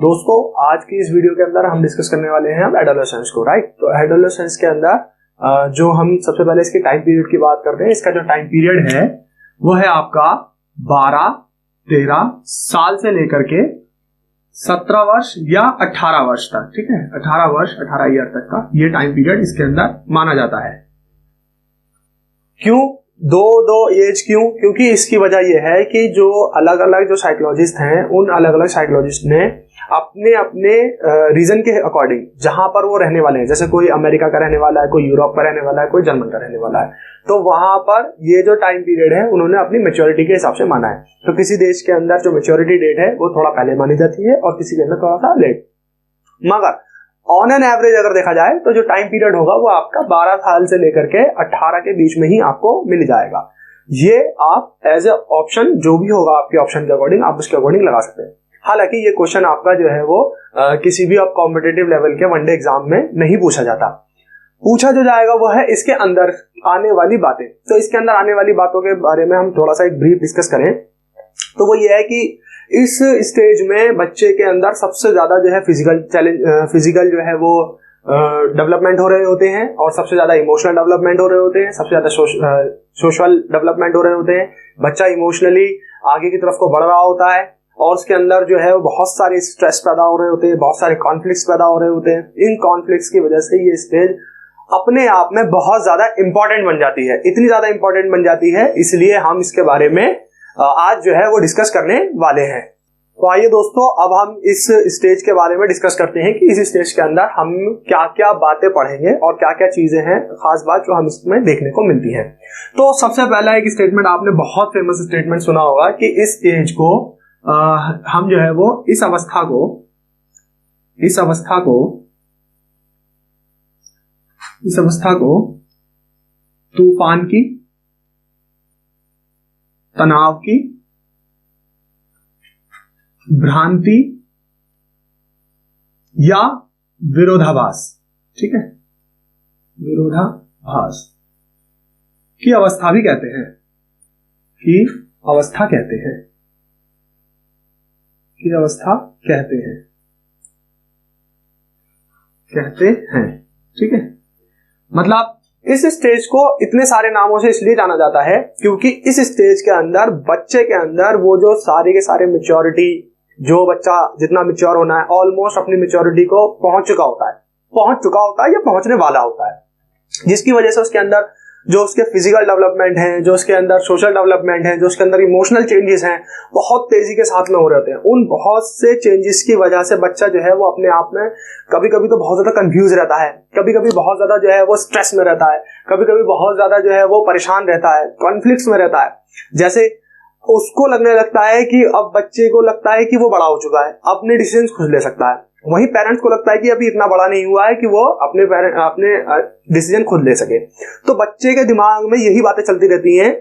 दोस्तों आज की इस वीडियो के अंदर हम डिस्कस करने वाले हैं अब एडोलेसेंस को, राइट। तो एडोलेसेंस के अंदर जो हम सबसे पहले इसके टाइम पीरियड की बात करते हैं। इसका जो टाइम पीरियड है वो है आपका 12-13 साल से लेकर के 17 वर्ष या 18 वर्ष तक, ठीक है। 18 वर्ष 18 ईयर तक का ये टाइम पीरियड इसके अंदर माना जाता है। क्यों दो एज क्यों? क्योंकि इसकी वजह यह है कि जो अलग अलग जो साइकोलॉजिस्ट हैं उन अलग अलग साइकोलॉजिस्ट ने अपने अपने रीजन के अकॉर्डिंग जहां पर वो रहने वाले हैं, जैसे कोई अमेरिका का रहने वाला है, कोई यूरोप का रहने वाला है, कोई जर्मन का रहने वाला है, तो वहां पर ये जो टाइम पीरियड है उन्होंने अपनी मैच्योरिटी के हिसाब से माना है। तो किसी देश के अंदर जो मैच्योरिटी डेट है वो थोड़ा पहले मानी जाती है और किसी के अंदर थोड़ा सा लेट। मगर ऑन एन एवरेज अगर देखा जाए तो जो टाइम पीरियड होगा वो आपका 12 साल से लेकर के 18 के बीच में ही आपको मिल जाएगा। ये आप एज ए ऑप्शन जो भी होगा आपके ऑप्शन के अकॉर्डिंग आप उसके अकॉर्डिंग लगा सकते हैं। हालांकि ये क्वेश्चन आपका जो है वो किसी भी आप कॉम्पिटिटिव लेवल के वनडे एग्जाम में नहीं पूछा जाता। पूछा जो जाएगा वो है इसके अंदर आने वाली बातें। तो इसके अंदर आने वाली बातों के बारे में हम थोड़ा सा एक ब्रीफ डिस्कस करें तो वो ये है कि इस स्टेज में बच्चे के अंदर सबसे ज्यादा जो है फिजिकल जो है वो डेवलपमेंट हो रहे होते हैं और सबसे ज्यादा इमोशनल डेवलपमेंट हो रहे होते हैं, सबसे ज्यादा सोशल डेवलपमेंट हो रहे होते हैं। बच्चा इमोशनली आगे की तरफ को बढ़ रहा होता है और उसके अंदर जो है वो बहुत सारे स्ट्रेस पैदा हो रहे होते हैं, बहुत सारे कॉन्फ्लिक्ट्स पैदा हो रहे होते हैं। इन कॉन्फ्लिक्ट्स की वजह से ये स्टेज अपने आप में बहुत ज्यादा इंपॉर्टेंट बन जाती है। इतनी ज्यादा इंपॉर्टेंट बन जाती है इसलिए हम इसके बारे में आज जो है वो डिस्कस करने वाले हैं। तो आइए दोस्तों अब हम इस स्टेज के बारे में डिस्कस करते हैं कि इस स्टेज के अंदर हम क्या क्या बातें पढ़ेंगे और क्या क्या चीजें हैं खास बात जो हम इसमें देखने को मिलती है। तो सबसे पहला एक स्टेटमेंट आपने बहुत फेमस स्टेटमेंट सुना होगा कि इस एज को हम जो है वो इस अवस्था को तूफान की, तनाव की, भ्रांति या विरोधाभास, ठीक है, विरोधाभास की अवस्था भी कहते हैं, की अवस्था कहते हैं, की अवस्था कहते हैं, ठीक है। मतलब इस स्टेज को इतने सारे नामों से इसलिए जाना जाता है क्योंकि इस स्टेज के अंदर बच्चे के अंदर वो जो सारे के सारे मैच्योरिटी, जो बच्चा जितना मैच्योर होना है ऑलमोस्ट अपनी मैच्योरिटी को पहुंच चुका होता है या पहुंचने वाला होता है, जिसकी वजह से उसके अंदर जो उसके फिजिकल डेवलपमेंट है, जो उसके अंदर सोशल डेवलपमेंट है, जो उसके अंदर इमोशनल चेंजेस हैं बहुत तेजी के साथ में हो रहे होते हैं। उन बहुत से चेंजेस की वजह से बच्चा जो है वो अपने आप में कभी कभी तो बहुत ज्यादा कंफ्यूज रहता है, कभी कभी बहुत ज्यादा जो है वो स्ट्रेस में रहता है, कभी कभी बहुत ज्यादा जो है वो परेशान रहता है, कॉन्फ्लिक्ट्स में रहता है। जैसे उसको लगने लगता है कि अब बच्चे को लगता है कि वो बड़ा हो चुका है, अपने डिसीजन खुद ले सकता है, वहीं पेरेंट्स को लगता है कि अभी इतना बड़ा नहीं हुआ है कि वो अपने डिसीजन खुद ले सके। तो बच्चे के दिमाग में यही बातें चलती रहती हैं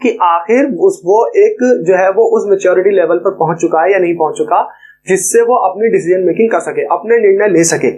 कि आखिर वो एक जो है वो उस मैच्योरिटी लेवल पर पहुंच चुका है या नहीं पहुंच चुका जिससे वो अपनी डिसीजन मेकिंग कर सके, अपने निर्णय ले सके।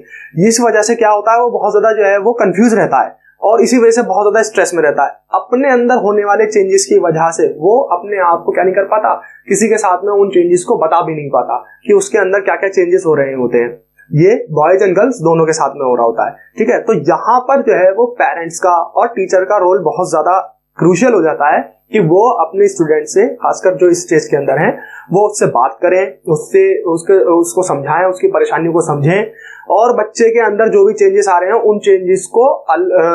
इस वजह से क्या होता है वो बहुत ज्यादा जो है वो कंफ्यूज रहता है और इसी वजह से बहुत ज्यादा स्ट्रेस में रहता है। अपने अंदर होने वाले चेंजेस की वजह से वो अपने आप को क्या नहीं कर पाता, किसी के साथ में उन चेंजेस को बता भी नहीं पाता कि उसके अंदर क्या क्या चेंजेस हो रहे होते हैं। ये बॉयज एंड गर्ल्स दोनों के साथ में हो रहा होता है, ठीक है। तो यहाँ पर जो है वो पेरेंट्स का और टीचर का रोल बहुत ज्यादा क्रूशियल हो जाता है कि वो अपने स्टूडेंट से, खासकर जो इस स्टेज के अंदर हैं, वो उससे बात करें, उसको समझाएं, उसकी परेशानियों को समझें और बच्चे के अंदर जो भी चेंजेस आ रहे हैं उन चेंजेस को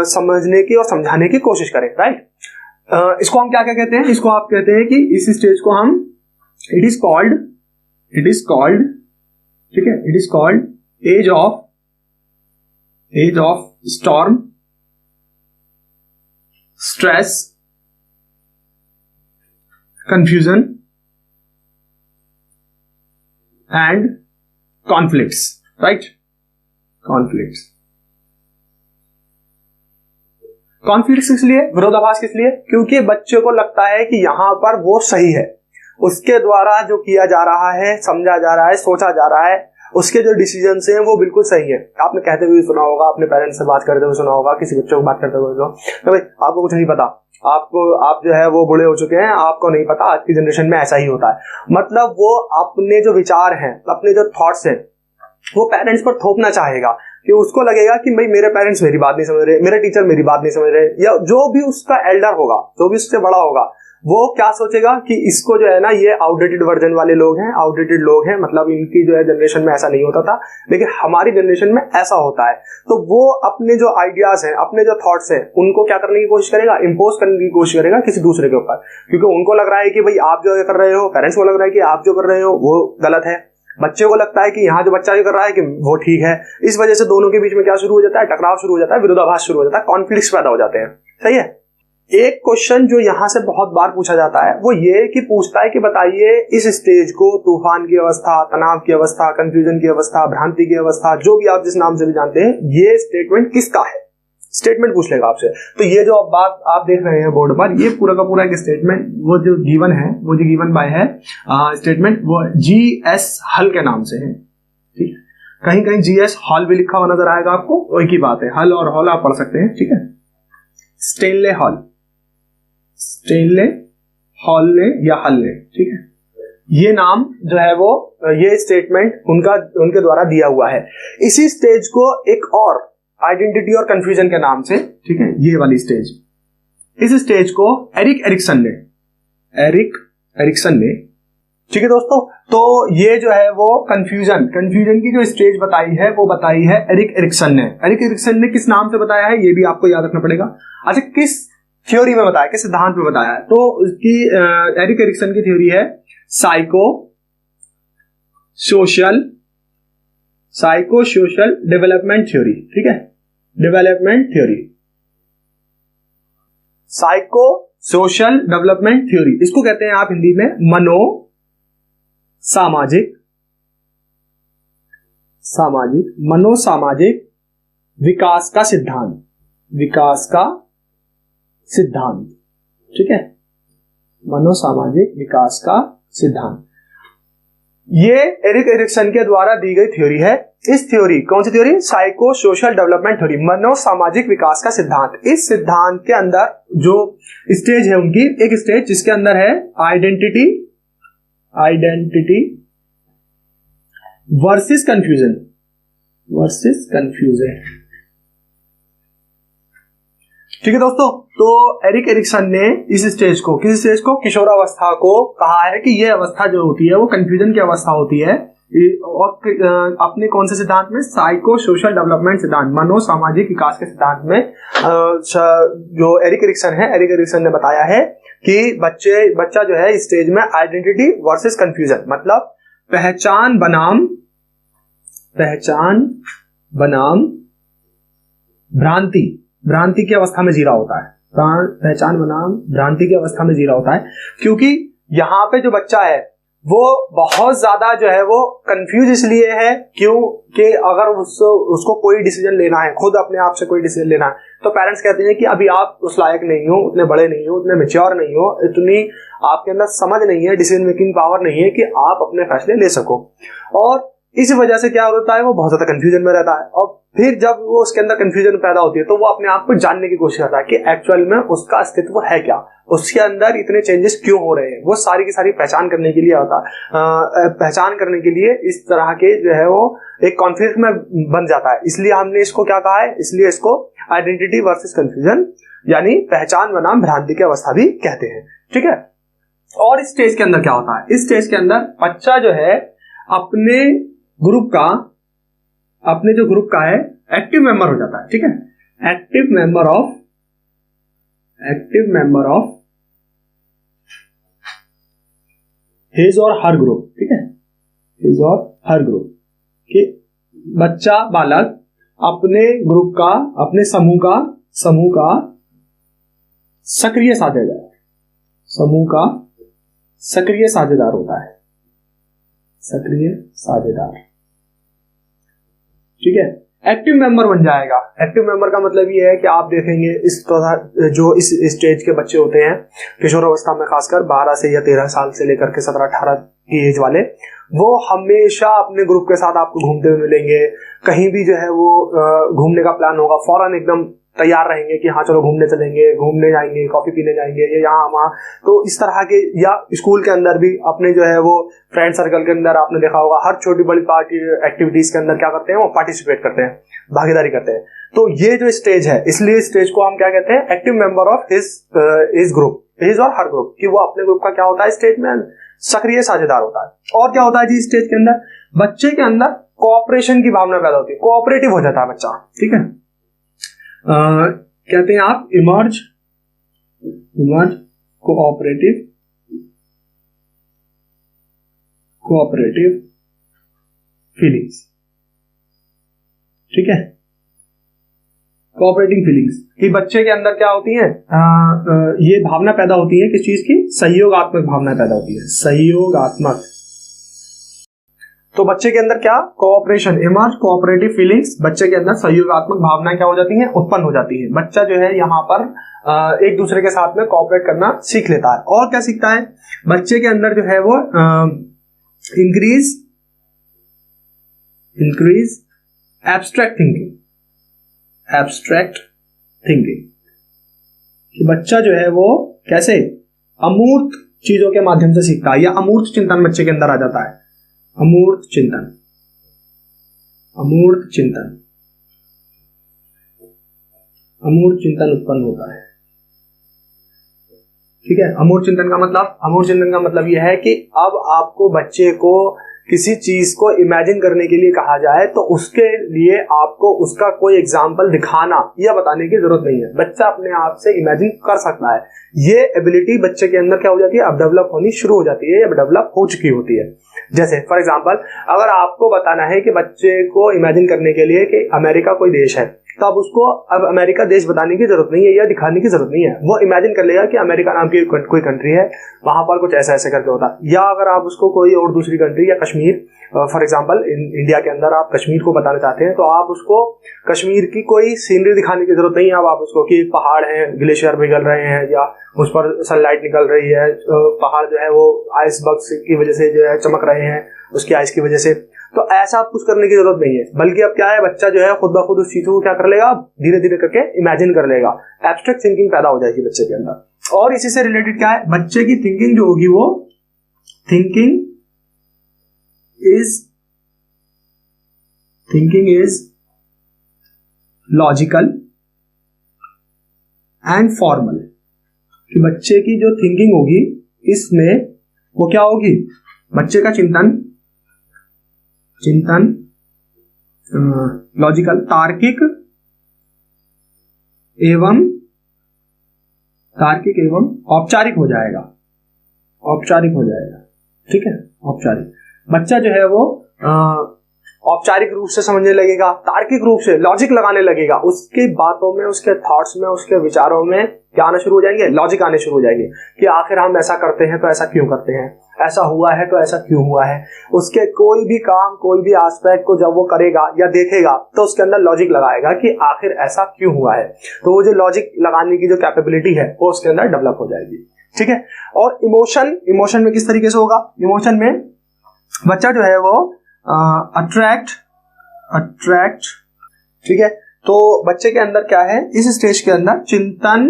समझने की और समझाने की कोशिश करें, राइट। इसको हम क्या क्या कहते हैं? इसको आप कहते हैं कि इस स्टेज को हम इट इज कॉल्ड ठीक है, it is called age of storm, stress, confusion and conflicts, right? conflicts किस लिए, विरोधाभास किस लिए? क्योंकि बच्चे को लगता है कि यहां पर वो सही है, उसके द्वारा जो किया जा रहा है, समझा जा रहा है, सोचा जा रहा है, उसके जो डिसीजंस हैं वो बिल्कुल सही है। आपने कहते हुए सुना होगा, अपने पेरेंट्स से बात करते हुए सुना होगा, किसी बच्चों को बात करते हुए तो भाई आपको कुछ नहीं पता, आप जो है वो बूढ़े हो चुके हैं, आपको नहीं पता, आज की जनरेशन में ऐसा ही होता है। मतलब वो अपने जो विचार हैं, अपने जो थॉट्स हैं, वो पेरेंट्स पर थोपना चाहेगा कि उसको लगेगा कि भाई मेरे पेरेंट्स मेरी बात नहीं समझ रहे, मेरे टीचर मेरी बात नहीं समझ रहे, या जो भी उसका एल्डर होगा, जो भी उससे बड़ा होगा, वो क्या सोचेगा कि इसको जो है ना, ये आउटडेटेड वर्जन वाले लोग हैं, आउटडेटेड लोग हैं, मतलब इनकी जो है जनरेशन में ऐसा नहीं होता था, लेकिन हमारी जनरेशन में ऐसा होता है। तो वो अपने जो आइडियाज हैं, अपने जो थॉट्स हैं, उनको क्या करने की कोशिश करेगा, इम्पोज करने की कोशिश करेगा किसी दूसरे के ऊपर, क्योंकि उनको लग रहा है कि भाई आप जो कर रहे हो, पेरेंट्स को लग रहा है कि आप जो कर रहे हो वो गलत है, बच्चे को लगता है कि यहाँ जो बच्चा जो कर रहा है कि वो ठीक है। इस वजह से दोनों के बीच में क्या शुरू हो जाता है, टकराव शुरू हो जाता है, विरोधाभास शुरू हो जाता है, कॉन्फ्लिक्ट्स पैदा हो जाते हैं। सही है। एक क्वेश्चन जो यहां से बहुत बार पूछा जाता है वो ये कि पूछता है कि बताइए इस स्टेज को, तूफान की अवस्था, तनाव की अवस्था, कंफ्यूजन की अवस्था, भ्रांति की अवस्था, जो भी आप जिस नाम से भी जानते हैं, ये स्टेटमेंट किसका है, स्टेटमेंट पूछ लेगा आपसे। तो ये जो बात आप देख रहे हैं बोर्ड पर, ये पूरा का पूरा एक स्टेटमेंट, वो जो गिवन है, वो जो गिवन बाय है स्टेटमेंट, वो GS हल के नाम से है। ठीक है, कहीं कहीं GS हॉल भी लिखा हुआ नजर आएगा आपको, वही की बात है, हल और हॉल आप पढ़ सकते हैं। ठीक है, स्टेनले हॉल, स्टेनले, हॉल या हल ने, ठीक है, ये नाम जो है वो, ये स्टेटमेंट उनके द्वारा दिया हुआ है। इसी स्टेज को एक और आइडेंटिटी और कंफ्यूजन के नाम से, ठीक है, ये वाली स्टेज, इस स्टेज को एरिक एरिक्सन ने, ठीक है दोस्तों, तो ये जो है वो कंफ्यूजन की जो स्टेज बताई है, वो बताई है एरिक एरिक्सन ने। एरिक एरिक्सन ने किस नाम से बताया है, ये भी आपको याद रखना पड़ेगा। अच्छा, किस थ्योरी में बताया, किस सिद्धांत में बताया है, तो उसकी एरिक एरिक्सन की थ्योरी है साइको सोशल डेवलपमेंट थ्योरी। ठीक है, development theory, psycho social development theory, इसको कहते हैं आप हिंदी में मनोसामाजिक विकास का सिद्धांत, ठीक है, मनोसामाजिक विकास का सिद्धांत, ये एरिक एरिक्सन के द्वारा दी गई थ्योरी है। इस थ्योरी, कौन सी theory, psycho social development theory, मनोसामाजिक विकास का सिद्धांत। इस सिद्धांत के अंदर जो स्टेज है उनकी, एक स्टेज जिसके अंदर है आइडेंटिटी वर्सेस कंफ्यूजन, ठीक है दोस्तों। तो एरिक एरिक्सन ने इस स्टेज को, किस स्टेज को, किशोरावस्था को कहा है कि यह अवस्था जो होती है वो कंफ्यूजन की अवस्था होती है, और अपने कौन से सिद्धांत में, साइको सोशल डेवलपमेंट सिद्धांत, मनोसामाजिक विकास के सिद्धांत में जो एरिक एरिक्सन ने बताया है कि बच्चा जो है स्टेज में आइडेंटिटी वर्सेस कंफ्यूजन, मतलब पहचान बनाम भ्रांति की अवस्था में जी रहा होता है, पहचान बनाम भ्रांति की अवस्था में जी रहा होता है, क्योंकि यहाँ पे जो बच्चा है वो बहुत ज्यादा जो है वो कंफ्यूज इसलिए है क्योंकि अगर उसको कोई डिसीजन लेना है, खुद अपने आप से कोई डिसीजन लेना है, तो पेरेंट्स कहते हैं कि अभी आप उस लायक नहीं हो, उतने बड़े नहीं हो, उतने मैच्योर नहीं हो, इतनी आपके अंदर समझ नहीं है, डिसीजन मेकिंग पावर नहीं है कि आप अपने फैसले ले सको। और इस वजह से क्या होता है, वो बहुत ज्यादा कंफ्यूजन में रहता है, और फिर जब वो उसके अंदर कंफ्यूजन पैदा होती है तो वो अपने आप को जानने की कोशिश करता है कि एक्चुअल में उसका अस्तित्व है क्या, उसके अंदर इतने चेंजेस क्यों हो रहे हैं, वो सारी की सारी पहचान करने के लिए होता है। पहचान करने के लिए इस तरह के जो है वो एक कॉन्फ्लिक्ट में बन जाता है, इसलिए हमने इसको क्या कहा है, इसलिए इसको आइडेंटिटी वर्सेस कंफ्यूजन यानी पहचान बनाम भ्रांति की अवस्था भी कहते हैं। ठीक है, और इस स्टेज के अंदर क्या होता है, इस स्टेज के अंदर बच्चा जो है अपने ग्रुप का, अपने जो ग्रुप का है एक्टिव मेंबर हो जाता है। ठीक है, एक्टिव मेंबर ऑफ हिज और हर ग्रुप। ठीक है, हिज और हर ग्रुप कि बच्चा, बालक अपने ग्रुप का, अपने समूह का सक्रिय साझेदार, समूह का सक्रिय साझेदार होता है, सक्रिय साझेदार। ठीक है, एक्टिव मेंबर बन जाएगा। एक्टिव मेंबर का मतलब ये है कि आप देखेंगे इस तरह जो इस स्टेज के बच्चे होते हैं किशोरावस्था में, खासकर 12 से या 13 साल से लेकर के 17-18 की एज वाले, वो हमेशा अपने ग्रुप के साथ आपको घूमते हुए मिलेंगे। कहीं भी जो है वो घूमने का प्लान होगा, फौरन एकदम तैयार रहेंगे कि हाँ चलो घूमने चलेंगे, घूमने जाएंगे, कॉफी पीने जाएंगे, या यहाँ वहाँ। तो इस तरह के, या स्कूल के अंदर भी अपने जो है वो फ्रेंड सर्कल के अंदर आपने देखा होगा हर छोटी बड़ी पार्टी एक्टिविटीज के अंदर क्या करते हैं, वो पार्टिसिपेट करते हैं, भागीदारी करते हैं। तो ये जो स्टेज है, इसलिए स्टेज को हम क्या कहते हैं, active member of his group, his और हर ग्रुप, कि वो अपने ग्रुप का क्या होता है, स्टेज में सक्रिय साझेदार होता है। और क्या होता है जी स्टेज के अंदर, बच्चे के अंदर कोऑपरेशन की भावना पैदा होती है, कोऑपरेटिव हो जाता है बच्चा, ठीक है। कहते हैं आप इमर्ज कोऑपरेटिव फीलिंग्स, ठीक है। कोऑपरेटिंग फीलिंग्स कि बच्चे के अंदर क्या होती है, ये भावना पैदा होती है, किस चीज की, सहयोगात्मक भावना पैदा होती है, सहयोगात्मक। तो बच्चे के अंदर क्या, कोऑपरेशन, इमर्ज कोऑपरेटिव फीलिंग्स, बच्चे के अंदर सहयोगात्मक भावनाएं क्या हो जाती हैं, उत्पन्न हो जाती है। बच्चा जो है यहाँ पर एक दूसरे के साथ में कोऑपरेट करना सीख लेता है। और क्या सीखता है, बच्चे के अंदर जो है वो इंक्रीज एब्स्ट्रैक्ट थिंकिंग, कि बच्चा जो है वो कैसे अमूर्त चीजों के माध्यम से सीखता है, या अमूर्त चिंतन बच्चे के अंदर आ जाता है, अमूर्त चिंतन उत्पन्न होता है, ठीक है। अमूर्त चिंतन का मतलब यह है कि अब आपको बच्चे को किसी चीज को इमेजिन करने के लिए कहा जाए तो उसके लिए आपको उसका कोई एग्जाम्पल दिखाना या बताने की जरूरत नहीं है, बच्चा अपने आप से इमेजिन कर सकता है। ये एबिलिटी बच्चे के अंदर क्या हो जाती है, अब डेवलप होनी शुरू हो जाती है, या डेवलप हो चुकी होती है। जैसे फॉर एग्जाम्पल, अगर आपको बताना है कि बच्चे को इमेजिन करने के लिए कि अमेरिका कोई देश है, तो अब उसको अब अमेरिका देश बताने की जरूरत नहीं है या दिखाने की जरूरत नहीं है, वो इमेजिन कर लेगा कि अमेरिका नाम की कोई कंट्री है, वहां पर कुछ ऐसा ऐसे करके होता है। या अगर आप उसको कोई और दूसरी कंट्री या कश्मीर, फॉर एग्जांपल इंडिया के अंदर आप कश्मीर को बताना चाहते हैं, तो आप उसको कश्मीर की कोई सीनरी दिखाने की जरूरत नहीं है। अब आप उसको कि पहाड़ है, ग्लेशियर पिघल रहे हैं, या उस पर सनलाइट निकल रही है, पहाड़ जो है वो आइस बग्स की वजह से जो है चमक रहे हैं, उसकी आइस की वजह से, तो ऐसा आप कुछ करने की जरूरत नहीं है। बल्कि अब क्या है, बच्चा जो है खुद ब खुद उस चीज को क्या कर लेगा, धीरे धीरे करके इमेजिन कर लेगा, एब्स्ट्रैक्ट थिंकिंग पैदा हो जाएगी बच्चे के अंदर। और इसी से रिलेटेड क्या है, बच्चे की थिंकिंग जो होगी वो thinking is logical and formal, कि बच्चे की जो थिंकिंग होगी इसमें वो क्या होगी, बच्चे का चिंतन लॉजिकल, तार्किक एवं औपचारिक हो जाएगा, ठीक है। औपचारिक बच्चा जो है वो औपचारिक रूप से समझने लगेगा, तार्किक रूप से लॉजिक लगाने लगेगा, उसकी बातों में, उसके थॉट्स में, उसके विचारों में क्या आना शुरू हो जाएंगे, लॉजिक आने शुरू हो जाएंगे, कि आखिर हम ऐसा करते हैं तो ऐसा क्यों करते हैं, ऐसा हुआ है तो ऐसा क्यों हुआ है। उसके कोई भी काम, कोई भी एस्पेक्ट को जब वो करेगा या देखेगा तो उसके अंदर लॉजिक लगाएगा कि आखिर ऐसा क्यों हुआ है। तो वो जो लॉजिक लगाने की जो कैपेबिलिटी है वो उसके अंदर डेवलप हो जाएगी, ठीक है। और इमोशन में किस तरीके से होगा, इमोशन में बच्चा जो है वो अट्रैक्ट, ठीक है। तो बच्चे के अंदर क्या है, इस स्टेज के अंदर चिंतन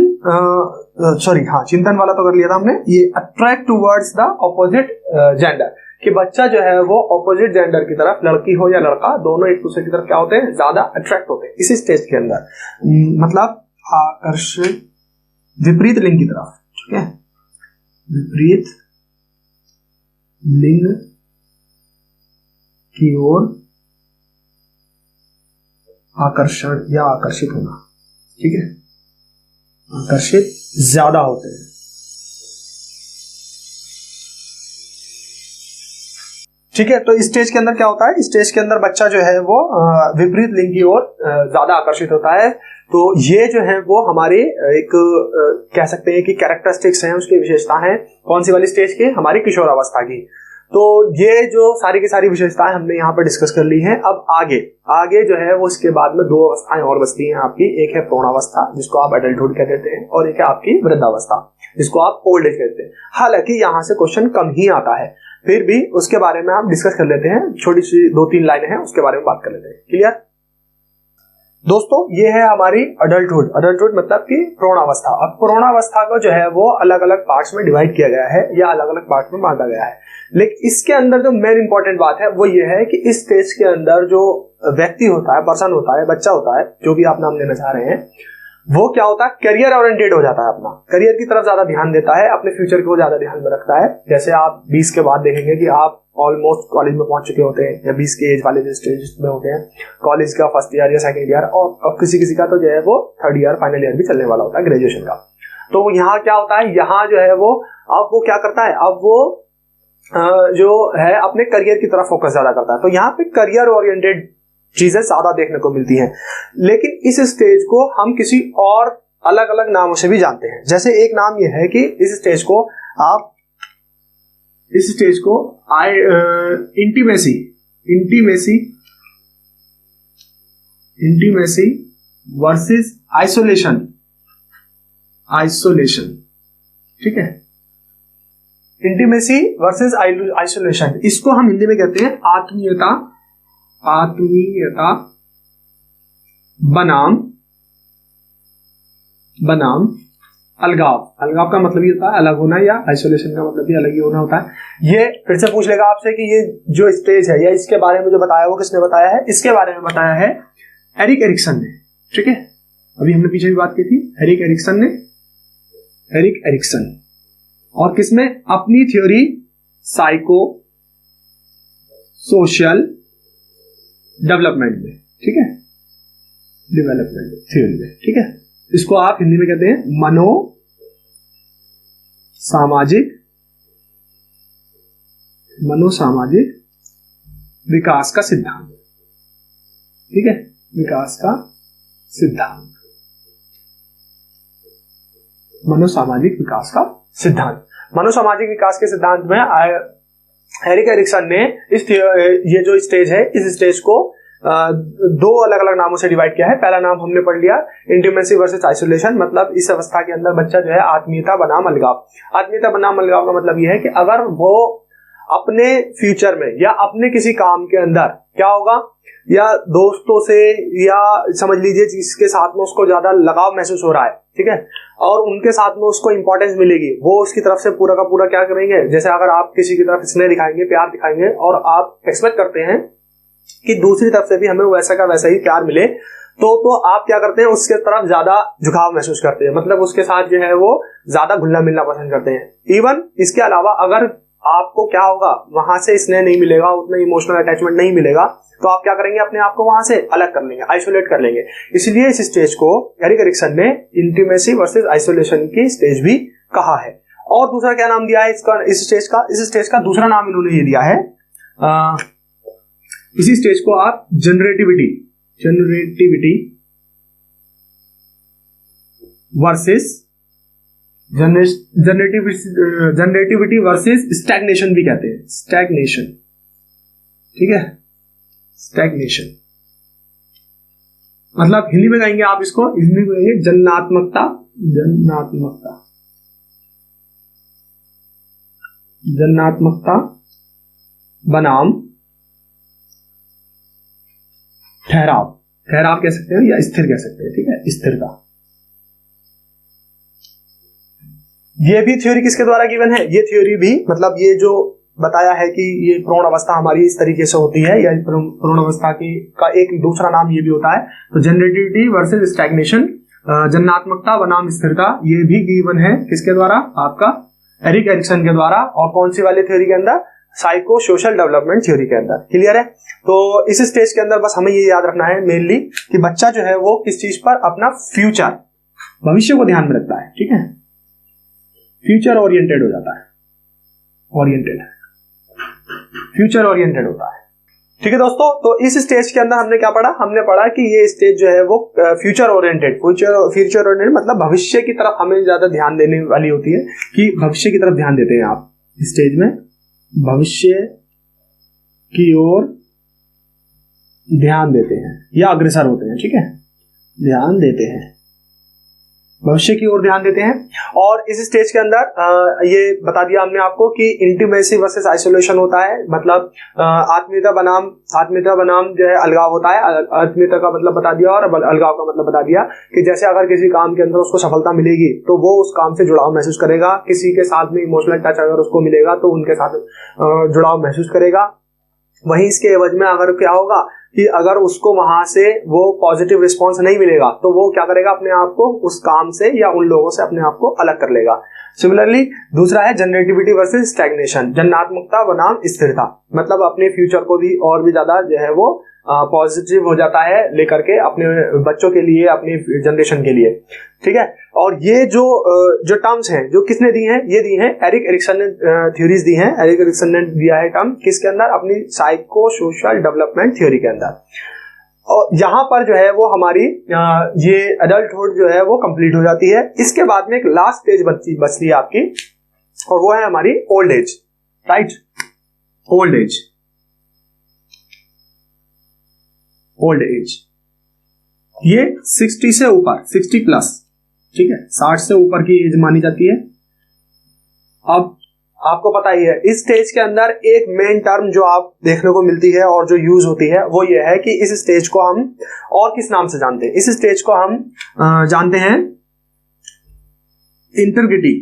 वाला तो कर लिया था हमने, ये attract towards the opposite gender, कि बच्चा जो है वो ऑपोजिट जेंडर की तरफ, लड़की हो या लड़का, दोनों एक दूसरे की तरफ क्या होते हैं, ज्यादा अट्रैक्ट होते हैं इसी स्टेज के अंदर, मतलब आकर्षित विपरीत लिंग की तरफ, ठीक है, विपरीत लिंग की ओर आकर्षण या आकर्षित होना, ठीक है, आकर्षित ज्यादा होते हैं, ठीक है। तो इस स्टेज के अंदर क्या होता है, इस स्टेज के अंदर बच्चा जो है वो विपरीत लिंग की ओर ज्यादा आकर्षित होता है। तो ये जो है वो हमारे एक कह सकते हैं कि कैरेक्टरिस्टिक्स हैं, उसकी विशेषता है, कौन सी वाली स्टेज की, हमारी किशोरावस्था की। तो ये जो सारी की सारी विशेषताएं हमने यहाँ पर डिस्कस कर ली हैं। अब आगे जो है वो इसके बाद में दो अवस्थाएं और बचती हैं आपकी, एक है प्रौढ़ावस्था जिसको आप एडल्टहुड कह देते हैं, और एक है आपकी वृद्धावस्था जिसको आप ओल्ड एज कहते हैं। हालांकि यहाँ से क्वेश्चन कम ही आता है, फिर भी उसके बारे में आप डिस्कस कर लेते हैं, छोटी सी 2-3 लाइनें हैं उसके बारे में बात कर लेते हैं। क्लियर? दोस्तों ये है हमारी अडल्टहुड। अडल्टहुड मतलब कि प्रौढ़ावस्था। अब प्रौढ़ावस्था को जो है वो अलग अलग पार्ट्स में डिवाइड किया गया है या अलग अलग पार्ट्स में बांटा गया है, लेकिन इसके अंदर जो मेन इंपॉर्टेंट बात है वो ये है कि इस स्टेज के अंदर जो व्यक्ति होता है, पर्सन होता है, बच्चा होता है, जो भी आप नाम लेना चाह रहे हैं, वो क्या होता है, करियर ओरिएंटेड हो जाता है। अपना करियर की तरफ ज्यादा ध्यान देता है, अपने फ्यूचर को ज्यादा ध्यान में रखता है। जैसे आप 20 के बाद देखेंगे कि आप ऑलमोस्ट कॉलेज में पहुंच चुके होते हैं, या 20 के एज वाले जो स्टेज में होते हैं, कॉलेज का फर्स्ट ईयर या सेकंड ईयर, और किसी किसी का तो जो है वो थर्ड ईयर फाइनल ईयर भी चलने वाला होता है, ग्रेजुएशन का। तो यहाँ क्या होता है, यहाँ जो है वो अब वो क्या करता है, अब वो जो है अपने करियर की तरफ फोकस ज्यादा करता है। तो यहाँ पे करियर ओरिएंटेड चीजें ज्यादा देखने को मिलती हैं। लेकिन इस स्टेज को हम किसी और अलग अलग नामों से भी जानते हैं। जैसे एक नाम यह है कि इस स्टेज को इंटीमेसी वर्सेस आइसोलेशन, ठीक है, इंटीमेसी वर्सेस आइसोलेशन, इसको हम हिंदी में कहते हैं आत्मीयता बनाम अलगाव। अलगाव का मतलब ये होता है अलग होना, या आइसोलेशन का मतलब भी अलग ही होना होता है। ये फिर से पूछ लेगा आपसे कि ये जो स्टेज है या इसके बारे में जो बताया वो किसने बताया है, इसके बारे में बताया है एरिक एरिक्सन ने, ठीक है। अभी हमने पीछे भी बात की थी, एरिक एरिक्सन, और किसमें, अपनी थ्योरी साइको सोशल डेवलपमेंट में, ठीक है, डेवलपमेंट थ्योरी में, ठीक है। इसको आप हिंदी में कहते हैं मनो सामाजिक विकास का सिद्धांत, ठीक है, विकास का सिद्धांत, मनोसामाजिक विकास का सिद्धांत। मनोसामाजिक विकास के सिद्धांत में एरिक एरिक्सन ने ये जो स्टेज है, इस स्टेज को दो अलग अलग नामों से डिवाइड किया है। पहला नाम हमने पढ़ लिया इंटीमेसी वर्सेस आइसोलेशन, मतलब इस अवस्था के अंदर बच्चा जो है आत्मीयता बनाम अलगाव। आत्मीयता बनाम अलगाव का मतलब यह है कि अगर वो अपने फ्यूचर में या अपने किसी काम के अंदर क्या होगा, या दोस्तों से या समझ लीजिए जिसके साथ में उसको ज्यादा लगाव महसूस हो रहा है, ठीक है, और उनके साथ में उसको इंपॉर्टेंस मिलेगी, वो उसकी तरफ से पूरा का पूरा क्या करेंगे। जैसे अगर आप किसी की तरफ स्नेह दिखाएंगे, प्यार दिखाएंगे, और आप एक्सपेक्ट करते हैं कि दूसरी तरफ से भी हमें वैसा का वैसा ही प्यार मिले, तो आप क्या करते हैं, उसके तरफ ज्यादा झुकाव महसूस करते हैं, मतलब उसके साथ जो है वो ज्यादा घुलना मिलना पसंद करते हैं। इवन इसके अलावा अगर आपको क्या होगा, वहां से स्नेह नहीं मिलेगा, उतना इमोशनल अटैचमेंट नहीं मिलेगा, तो आप क्या करेंगे, अपने आप को वहां से अलग कर लेंगे, आइसोलेट कर लेंगे। इसलिए इस स्टेज को एरिक एरिक्सन ने इंटीमेसी वर्सेस आइसोलेशन की स्टेज भी कहा है। और दूसरा क्या नाम दिया है इसका, इस स्टेज का दूसरा नाम इन्होंने ये दिया है, इसी स्टेज को आप जनरेटिविटी वर्सेस स्टैग्नेशन भी कहते हैं, स्टैग्नेशन, ठीक है, स्टैग्नेशन मतलब हिंदी में कहेंगे आप इसको, हिंदी में कहेंगे जन्नात्मकता बनाम ठहराव कह सकते हैं या स्थिर कह सकते हैं, ठीक है, स्थिरता। ये भी थ्योरी किसके द्वारा गिवन है, ये थ्योरी भी मतलब ये जो बताया है कि ये भ्रूण अवस्था हमारी इस तरीके से होती है, या भ्रूण अवस्था का एक दूसरा नाम ये भी होता है। तो जनरेटिविटी वर्सेस स्टैग्नेशन, जन्नात्मकता बनाम स्थिरता, ये भी गिवन है किसके द्वारा, आपका एरिक एरिक्सन के द्वारा। और कौन सी वाली थ्योरी के अंदर, साइको सोशल डेवलपमेंट थ्योरी के अंदर। क्लियर है। तो इस स्टेज के अंदर बस हमें ये याद रखना है मेनली कि बच्चा जो है वो किस चीज पर, अपना फ्यूचर, भविष्य को ध्यान में रखता है, ठीक है, फ्यूचर ओरिएंटेड हो जाता है, फ्यूचर ओरिएंटेड होता है, ठीक है दोस्तों। तो इस स्टेज के अंदर हमने क्या पढ़ा, हमने पढ़ा कि ये स्टेज जो है वो फ्यूचर ओरिएंटेड मतलब भविष्य की तरफ हमें ज्यादा ध्यान देने वाली होती है, कि भविष्य की तरफ ध्यान देते हैं आप इस स्टेज में, भविष्य की ओर ध्यान देते हैं या अग्रसर होते हैं, ठीक है, ध्यान देते हैं। भविष्य की ओर ध्यान देते हैं। और इस स्टेज के अंदर ये बता दिया हमने आपको कि इंटीमेसी वर्सेस आइसोलेशन होता है, मतलब आत्मीयता बनाम जो है अलगाव होता है। आत्मीयता का मतलब बता दिया और अलगाव का मतलब बता दिया कि जैसे अगर किसी काम के अंदर उसको सफलता मिलेगी तो वो उस काम से जुड़ाव महसूस करेगा, किसी के साथ में इमोशनल टच अगर उसको मिलेगा तो उनके साथ जुड़ाव महसूस करेगा। वहीं इसके एवज में अगर क्या होगा कि अगर उसको वहां से वो पॉजिटिव रिस्पांस नहीं मिलेगा तो वो क्या करेगा, अपने आप को उस काम से या उन लोगों से अपने आप को अलग कर लेगा। सिमिलरली दूसरा है जनरेटिविटी वर्सेस स्टैग्नेशन, जननात्मकता बनाम स्थिरता, मतलब अपने फ्यूचर को भी और भी ज्यादा जो है वो पॉजिटिव हो जाता है लेकर के अपने बच्चों के लिए, अपनी जनरेशन के लिए, ठीक है। और ये जो टर्म्स हैं जो किसने दी हैं, ये दी हैं एरिक एरिक्सन ने थ्योरीज दी हैं। एरिक एरिक्सन ने दिया है टर्म किसके अंदर, अपनी साइको सोशल डेवलपमेंट थ्योरी के अंदर। और यहाँ पर जो है वो हमारी ये एडल्टहुड जो है वो कंप्लीट हो जाती है। इसके बाद में एक लास्ट स्टेज बचती है आपकी, और वो है हमारी old age, right. Old age, old age ये 60 से ऊपर, 60 प्लस, ठीक है, 60 से ऊपर की एज मानी जाती है। अब आपको पता ही है इस स्टेज के अंदर एक मेन टर्म जो आप देखने को मिलती है और जो यूज होती है वो ये है कि इस स्टेज को हम और किस नाम से जानते हैं, इस स्टेज को हम जानते हैं इंटरग्रिटी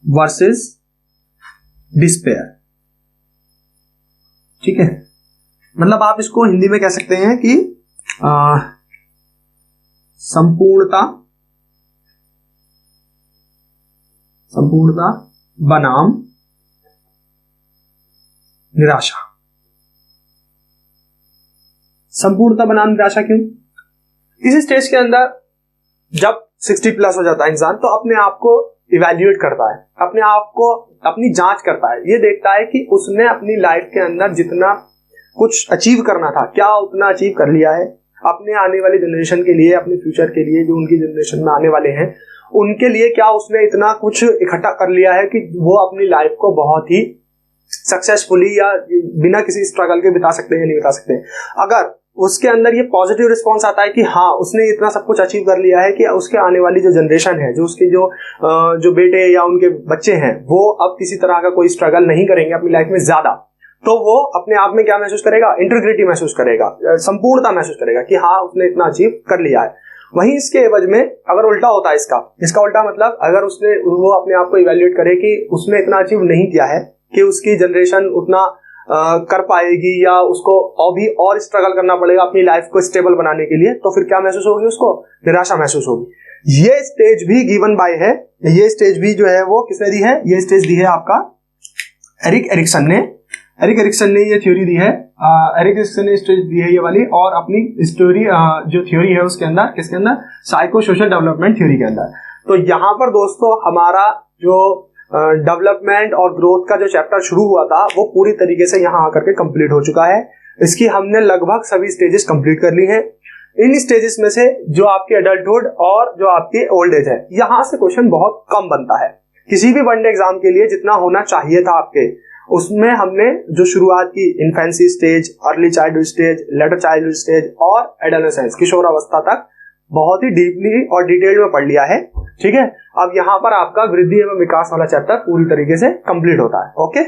वर्सेस डिस्पेयर, ठीक है। मतलब आप इसको हिंदी में कह सकते हैं कि संपूर्णता बनाम निराशा। संपूर्णता बनाम निराशा क्यों? इस स्टेज के अंदर जब 60 प्लस हो जाता है इंसान तो अपने आप को इवैल्यूएट करता है, अपने आप को अपनी जांच करता है, ये देखता है कि उसने अपनी लाइफ के अंदर जितना कुछ अचीव करना था क्या उतना अचीव कर लिया है, अपने आने वाली जनरेशन के लिए, अपने फ्यूचर के लिए, जो उनकी जनरेशन में आने वाले हैं उनके लिए क्या उसने इतना कुछ इकट्ठा कर लिया है कि वो अपनी लाइफ को बहुत ही सक्सेसफुली या बिना किसी स्ट्रगल के बिता सकते हैं या नहीं बिता सकते। अगर उसके अंदर ये पॉजिटिव रिस्पॉन्स आता है कि हाँ उसने इतना सब कुछ अचीव कर लिया है कि उसके आने वाली जो जनरेशन है, जो उसके जो बेटे या उनके बच्चे हैं वो अब किसी तरह का कोई स्ट्रगल नहीं करेंगे अपनी लाइफ में ज्यादा, तो वो अपने आप में क्या महसूस करेगा, इंटीग्रिटी महसूस करेगा, संपूर्णता महसूस करेगा कि हाँ उसने इतना अचीव कर लिया है। वहीं इसके एवज में अगर उल्टा होता है इसका उल्टा मतलब अगर वो अपने आप को इवैल्यूएट करे कि उसने इतना अचीव नहीं किया है कि उसकी जनरेशन उतना कर पाएगी या उसको अभी और स्ट्रगल करना पड़ेगा अपनी लाइफ को स्टेबल बनाने के लिए, तो फिर क्या महसूस होगी, उसको निराशा महसूस होगी। ये स्टेज भी गिवन बाय है, ये स्टेज भी जो है वो किसने दी है, ये स्टेज दी है आपका एरिक एरिक्सन ने। एरिक एरिक्सन ने ये थ्योरी दी है, एरिक एरिक्सन ने स्टेज दी है ये वाली, और अपनी स्टोरी जो थ्योरी है उसके अंदर, किसके अंदर, साइको सोशल डेवलपमेंट थ्योरी के अंदर। तो यहाँ पर दोस्तों हमारा जो डेवलपमेंट और ग्रोथ का जो चैप्टर शुरू हुआ था वो पूरी तरीके से यहाँ आकर के कंप्लीट हो चुका है। इसकी हमने लगभग सभी स्टेजेस कंप्लीट कर ली हैं। इन स्टेजेस में से जो आपकी एडल्टहुड और जो आपकी ओल्ड एज है, यहाँ से क्वेश्चन बहुत कम बनता है। किसी भी वनडे एग्जाम के लिए जितना होना चाहिए था आपके, उसमें हमने जो शुरुआत की infancy stage, early childhood stage, letter childhood stage और एडोलेसेंस, किशोरावस्था तक बहुत ही डीपली और डिटेल में पढ़ लिया है, ठीक है। अब यहाँ पर आपका वृद्धि एवं विकास वाला चैप्टर पूरी तरीके से कंप्लीट होता है। ओके।